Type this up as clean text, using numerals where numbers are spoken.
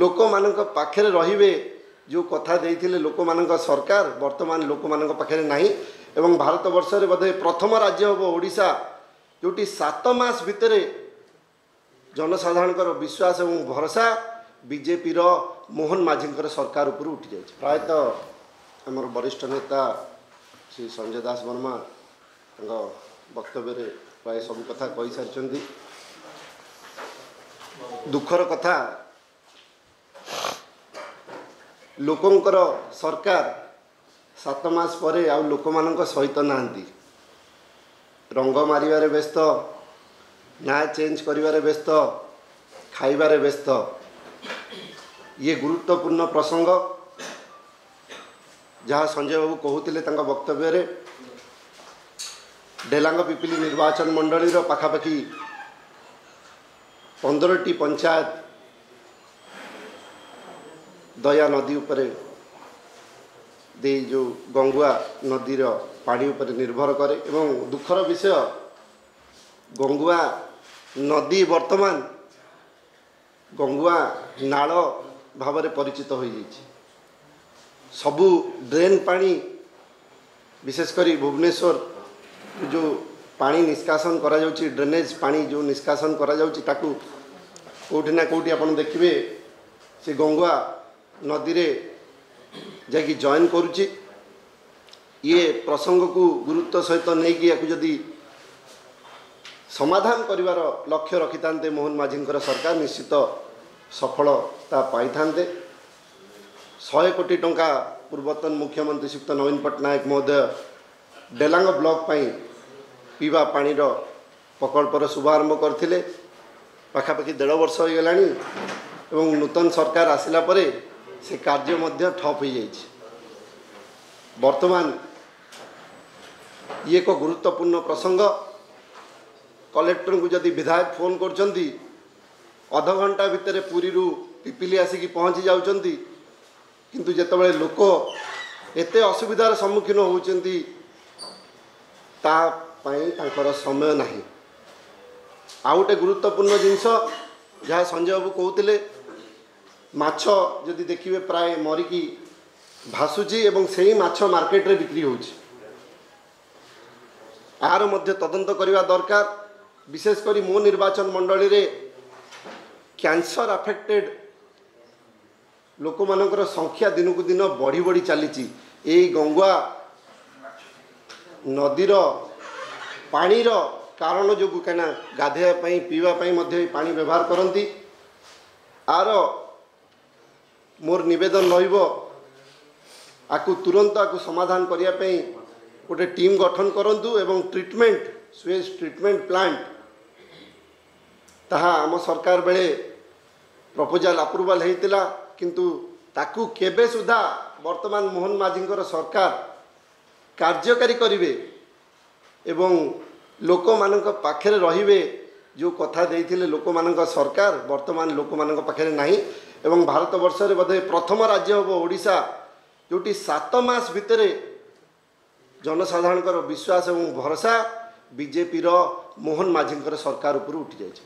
लोक मानक पाखरे रहिबे जो कथा देइथिले लोक मानक सरकार वर्तमान लोक मानक पाखरे नाही एवं भारत वर्ष रे बधे प्रथम राज्य होबो ओडिशा जोटी 7 मास भितरे जनसाधारणकर विश्वास एवं भरोसा बीजेपी रो मोहन माझींकर सरकार ऊपर उठी जाय प्रायतः आमर वरिष्ठ नेता श्री संजय दास वर्मा वक्तव्य रे प्राय सब कथा कहि सारचंदी। दुखर कथा लोकंकर सरकार 7 मास परे आ लोक मानक सहित नांती रंग मारिबारे व्यस्त ना चेंज करिबारे व्यस्त खाइबारे व्यस्त ये गुरुत्वपूर्ण प्रसंग जहाँ संजय बाबू कहते वक्तव्य रे डेलांग पिपिली निर्वाचन मंडली पाखापाखि 15टी पंचायत दया नदी उपरे दे जो गंगुआ नदी पानी उपरे निर्भर करे एवं दुखर विषय गंगुआ नदी वर्तमान गंगुआ नाल भाव में परिचित हो सबू ड्रेन पानी विशेषकर भुवनेश्वर जो पानी निष्कासन करा जाउची ड्रेनेज पानी जो निष्कासन करा जाउची ताकू कोठी ना कोठी आपण देखिबे से गंगुआ नदी रे जाकि जॉइन करुची ये प्रसंग को गुरुत्व सहित नहीं कि याकू जदी समाधान करिवार लक्ष्य रखितांते मोहन माझींकर सरकार निश्चित सफलता पाई थांते। 100 कोटी टंका पूर्वतन मुख्यमंत्री श्रीयुक्त नवीन पट्टनायक महोदय डेलांग ब्लॉक पाई पीवा पानी प्रकल्पर शुभारंभ करथिले पाखापाखि 1.5 वर्ष हो गलानी एवं नूतन सरकार आसिला परे से कार्य मध्य ठप हो जाइए। वर्तमान ये एक गुरुत्वपूर्ण प्रसंग कलेक्टर को जदि विधायक फोन करचंदी अध घंटा भितर पुरी पिपिली आसिकी पहुँची जाउचंदी किंतु जेतबेले लोक एते असुविधार सम्मुखीन होउचंदी ता पई तांकर समय नाही। आ गोटे गुरुत्वपूर्ण जिनस जहाँ संजय बाबू कहते माछ जदि देखिए प्राय मरिकी भासुची एवं सही माछ मार्केट रे बिक्री होउची आर मध्य तदंत करने दरकार। विशेषकर मो निर्वाचन मंडली रे कैंसर अफेक्टेड लोक मानकर संख्या दिन को दिन बढ़ी बढ़ी चली गंगुआ नदीर पानीर कारण जो कहीं गाधेवाई पीवाई पानी व्यवहार करती आर मोर निवेदन रु तुरंत आकु समाधान करने गोटे टीम गठन करंतु एवं ट्रीटमेंट स्वेज ट्रीटमेंट प्लांट ताहा आम सरकार बेले प्रपोजल अप्रूवाल होता किंतु ताकू केबे सुधा वर्तमान मोहन माझींकर सरकार कार्यकारी करिवे एवं लोक मानक पाखरे रहिबे जो कथा देइथिले लोक मानक सरकार वर्तमान लोक मानक पाखरे नाही एवं भारत वर्ष रे बधे प्रथम राज्य होबो ओडिशा जोटी 7 मास भितरे जनसाधारणकर विश्वास एवं भरोसा बीजेपी रो मोहन माझींकर सरकार ऊपर उठी जाय।